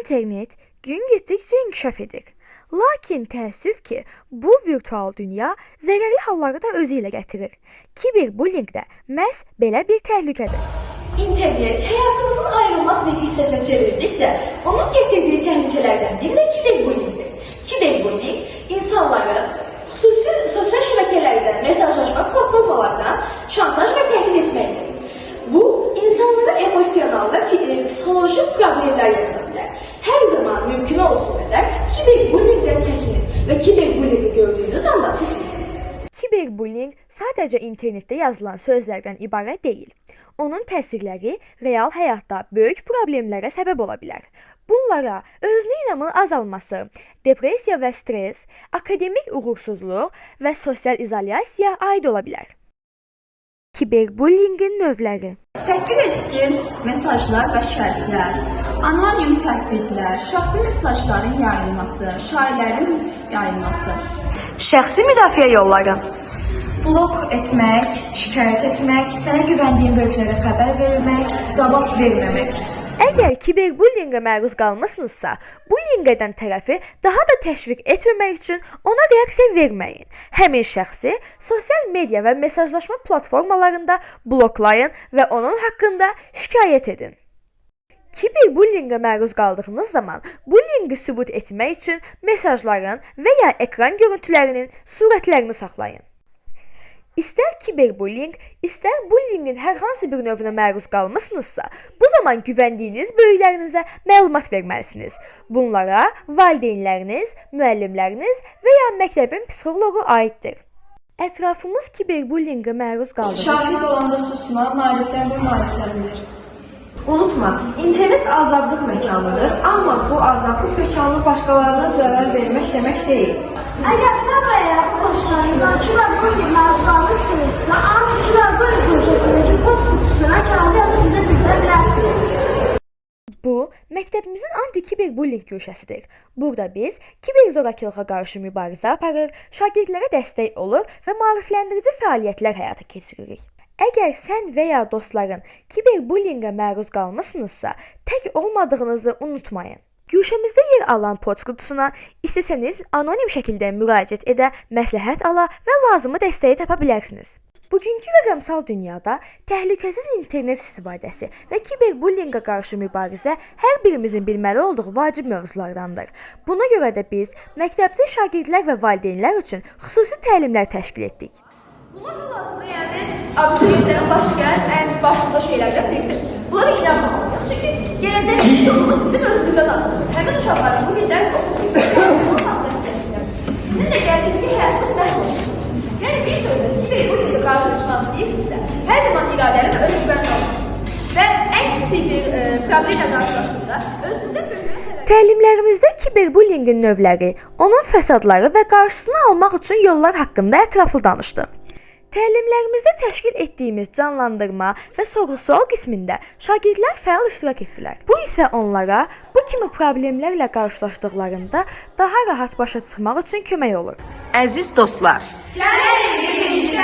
İnternet gün getdikcə inkişaf edir. Lakin təəssüf ki, bu virtual dünya zərərli halları da özü ilə gətirir. Kiberbullying də məhz belə bir təhlükədir. İnternet hayatımızın ayrılmaz bir hissesine çevirdikçe onun getirdiği tehlikelerden biri de kiberbullyingdir. Kiberbullying insanları xüsusi sosyal şəbəkələrdən, mesajlaşma platformalardan şantaj ve tehdit etməkdir. Bu insanlara emosyonel ve psikolojik problemler yaratabilir. Her zaman mümkün olduğu kadar kiberbullyingden çekinin ve kiberbullyingi gördüğünüz anda susmayın. Kiberbullying sadəcə internetdə yazılan sözlərdən ibarət deyil. Onun təsirləri real həyatda böyük problemlərə səbəb ola bilər. Bunlara özünə inamın azalması, depressiya və stres, akademik uğursuzluq və sosial izolyasiya aid ola bilər. Kiberbullyingin növləri. Təhqir edici mesajlar və şərhlər, anonim təhdidlər, şəxsi mesajların yayılması, şairlərin yayılması, Şəxsi müdafiə yolları. blok etmək, şikayət etmək, sənə güvəndiyin böyüklərə xəbər vermək, cavab verməmək. Əgər kiberbullyingə məruz qalmısınızsa, bullying edən tərəfi daha da təşviq etməmək üçün ona reaksiya verməyin. Həmin şəxsi sosial media və mesajlaşma platformalarında bloklayın və onun haqqında şikayət edin. Kiberbullyingə məruz qaldığınız zaman bullyingi sübut etmək üçün mesajların və ya ekran görüntülərinin surətlərini saxlayın. İstər kiberbullying, istər bullyingin hər hansı bir növünə məruz qalmısınızsa, bu zaman güvəndiyiniz böyüklərinizə məlumat verməlisiniz. Bunlara valideynləriniz, müəllimləriniz və ya məktəbin psixoloqu aiddir. Ətrafımız kiberbullyingə məruz qaldı. Şahid olanda susma, maarifləndir. Unutma, internet azadlıq məkanıdır, amma bu azadlıq məkanı başqalarına zərər vermək demək deyil. Əgər sən və ya dostlarından kiberbullying məruz qalmışsınızsa, ancaq kiberbullying köşəsindəki post qutusuna kağıdı yazıb bizə bildirə bilərsiniz. Bu, məktəbimizin anti-kiberbullying köşəsidir. Burada biz kiberzorakılığa qarşı mübarizə aparır, şagirdlərə dəstək olur və maarifləndirici fəaliyyətlər həyata keçiririk. Əgər sən və ya dostların kiberbullyingə məruz qalmısınızsa, tək olmadığınızı unutmayın. Güşəmizdə yer alan poçt qutusuna istəsəniz anonim şəkildə müraciət edə, məsləhət ala və lazımi dəstəyi tapa bilərsiniz. Bugünkü rəqəmsal dünyada təhlükəsiz internet istifadəsi və kiberbullyingə qarşı mübarizə hər birimizin bilməli olduğu vacib mövzulardandır. Buna görə də biz məktəbdə şagirdlər və valideynlər üçün xüsusi təlimlər təşkil etdik. Bunlar hal-hazırda yəni abituriyentlərin başı gələn ən başlıca şeylərdən biridir. Bunlara inanmamalıyıq. Çünki gələcək yolumuz bizim özümüzdən asılıdır. Həmin uşaqların bu gün dərs oxuyursunuz, hastalığı çəkirlər. Sizin də gələcəkdəki həyatınız məhv olmuşdur. Yəni bir sözlə kiberbullyingə qarşı çıxmaq istəyirsinizsə, hər zaman iradəli və özgüvənli olmalısınız. Və ən kiçik bir problemlə qarşılaşdıqda özünüzdən böyüklərə Təlimlərimizdə kiberbullyingin növləri, onun fəsadları və qarşısını almaq üçün yollar haqqında ətraflı danışdıq. Təlimlərimizdə təşkil etdiyimiz canlandırma və sorğu-sual qismində şagirdlər fəal iştirak etdilər. Bu isə onlara bu kimi problemlərlə qarşılaşdıqlarında daha rahat başa çıxmaq üçün kömək olur. Əziz dostlar, Gəlin birinci